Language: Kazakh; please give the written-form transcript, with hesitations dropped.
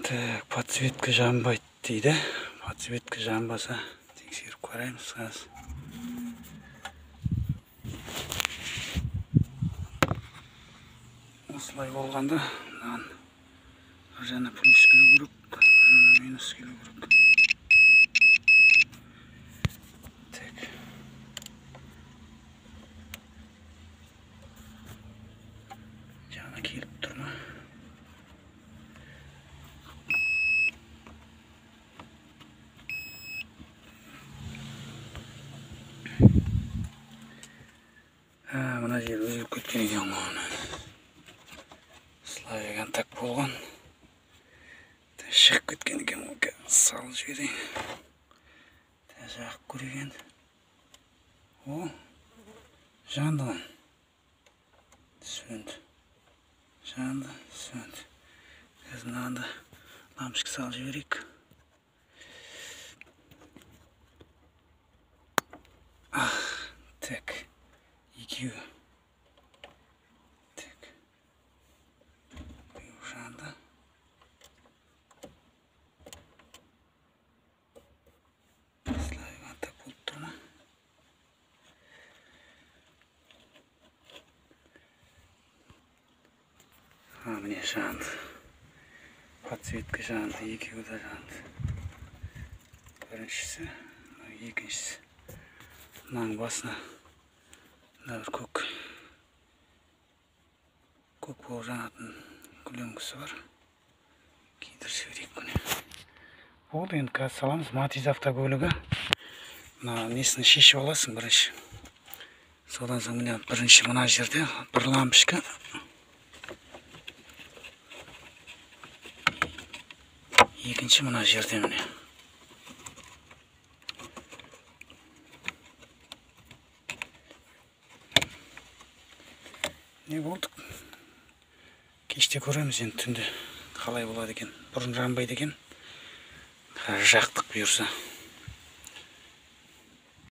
Так, подсветка жанбайды дейді. Подсветка жанбаса тексеріп қараймыз қазір. Осылай болғанда мынаған бір жана плюс келу керек, бір жана минус келу керек. Так. Жана келіп тұр ма? Мына жер өзгеріп кеткен екен ғой. Славия контакт болған. Шығып кеткен екен ғой. Салып жіберейін. Жағып көрейін. О, жанды ғой. Сөнді. Жанды, сөнді. Қазір мынаны лампочка салып жіберейік. Так. Екеуі. Так. Біреу жанды. Слайға контакт болып тұр ма? Міне жанды. Подсветка жанды, екеуі де жанды. Біріншісі, екіншісі. Мынаның басына мына бір көк болып жанатын күлеңкісі бар. Кидіріп жіберейік күні. Болды, енді қазір саламыз. Матиз автокөлігі. Мына несін шешіп аласың бірінші. Содан соң міне бірінші мына жерде бір лампочка. Екінші мына жерде міне. Не болдық? Кеште көреміз енді түнде қалай болады екен. Бұрын жанбайды екен. Жақтық бұйырса.